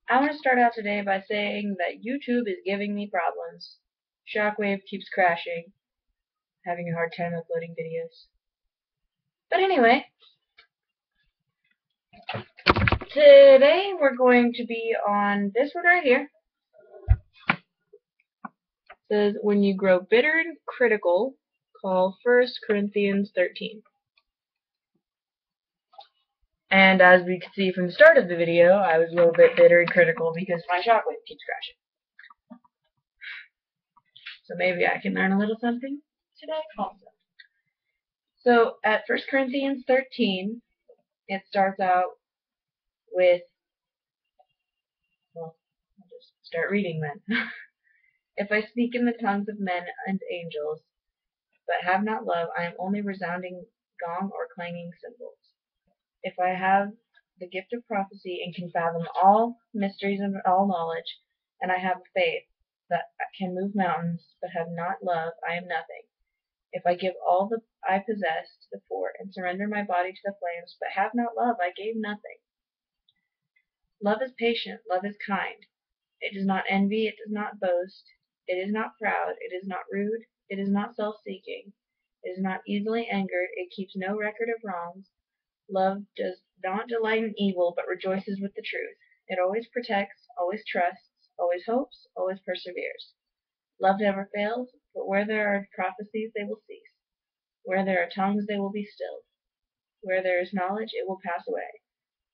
I want to start out today by saying that YouTube is giving me problems. Shockwave keeps crashing, having a hard time uploading videos. But anyway, today we're going to be on this one right here. It says, when you grow bitter and critical, call 1 Corinthians 13. And as we can see from the start of the video, I was a little bit bitter and critical because my shockwave keeps crashing. So maybe I can learn a little something today also. So at 1 Corinthians 13, it starts out with, well, I'll just start reading then. If I speak in the tongues of men and angels, but have not love, I am only resounding gong or clanging cymbals. If I have the gift of prophecy and can fathom all mysteries and all knowledge, and I have faith that can move mountains, but have not love, I am nothing. If I give all that I possess to the poor and surrender my body to the flames, but have not love, I gain nothing. Love is patient, love is kind. It does not envy, it does not boast, it is not proud, it is not rude, it is not self-seeking, it is not easily angered, it keeps no record of wrongs. Love does not delight in evil, but rejoices with the truth. It always protects, always trusts, always hopes, always perseveres. Love never fails, but where there are prophecies they will cease. Where there are tongues they will be stilled. Where there is knowledge it will pass away.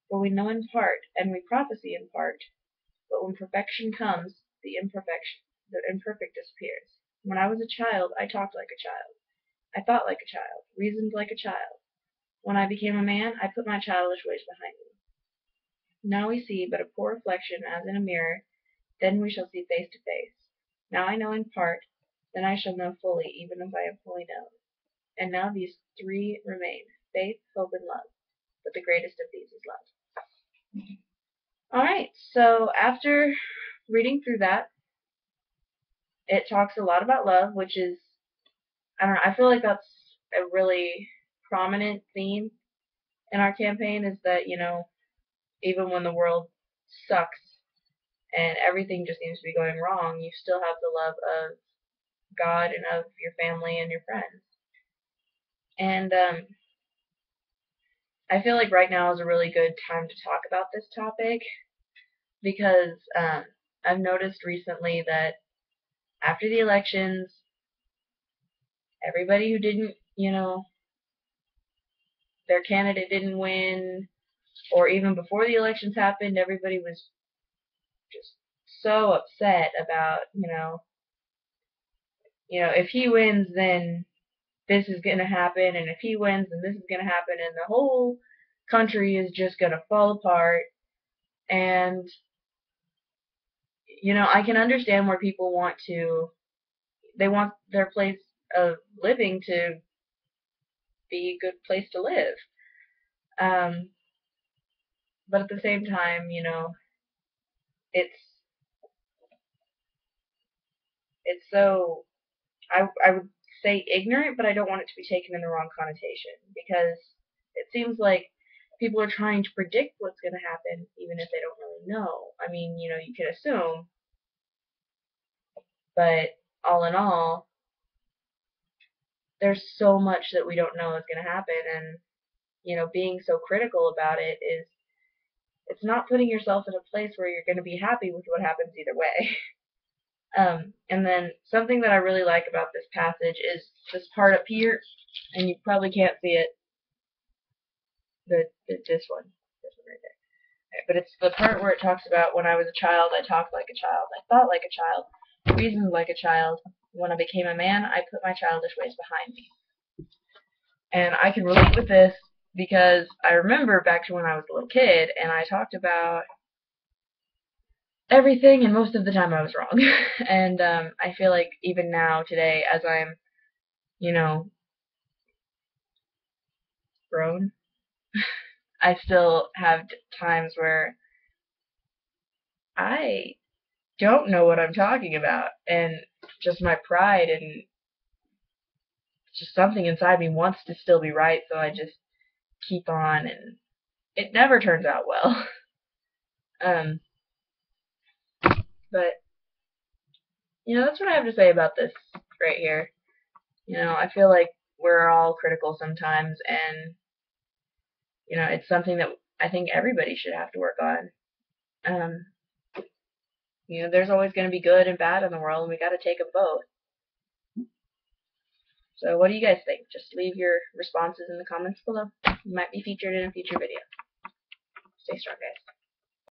For we know in part, and we prophesy in part. But when perfection comes, the imperfect disappears. When I was a child, I talked like a child. I thought like a child, reasoned like a child. When I became a man, I put my childish ways behind me. Now we see but a poor reflection as in a mirror, then we shall see face to face. Now I know in part, then I shall know fully, even as I am fully known. And now these three remain, faith, hope, and love. But the greatest of these is love. Alright, so after reading through that, it talks a lot about love, which is, I don't know, I feel like that's a really prominent theme in our campaign, is that, even when the world sucks and everything just seems to be going wrong, you still have the love of God and of your family and your friends. And I feel like right now is a really good time to talk about this topic because I've noticed recently that after the elections, everybody who didn't, their candidate didn't win, or even before the elections happened, everybody was just so upset about, if he wins, then this is going to happen, and if he wins, then this is going to happen, and the whole country is just going to fall apart. And, I can understand where people they want their place of living to be a good place to live. But at the same time, it's so, I would say ignorant, but I don't want it to be taken in the wrong connotation, because it seems like people are trying to predict what's going to happen, even if they don't really know. I mean, you can assume, but all in all, there's so much that we don't know is going to happen, and, being so critical about it it's not putting yourself in a place where you're going to be happy with what happens either way. And then something that I really like about this passage is this part up here, and you probably can't see it, this one right there. But it's the part where it talks about, when I was a child, I talked like a child, I thought like a child, reasoned like a child. When I became a man, I put my childish ways behind me. And I can relate with this because I remember back to when I was a little kid, and I talked about everything, and most of the time I was wrong. And I feel like even now, today, as I'm, grown, I still have times where I don't know what I'm talking about, and just my pride and just something inside me wants to still be right, so I just keep on, and it never turns out well. um, But, that's what I have to say about this right here. I feel like we're all critical sometimes, and, it's something that I think everybody should have to work on. Um, there's always going to be good and bad in the world, and we got to take them both. So what do you guys think? Just leave your responses in the comments below. You might be featured in a future video. Stay strong, guys.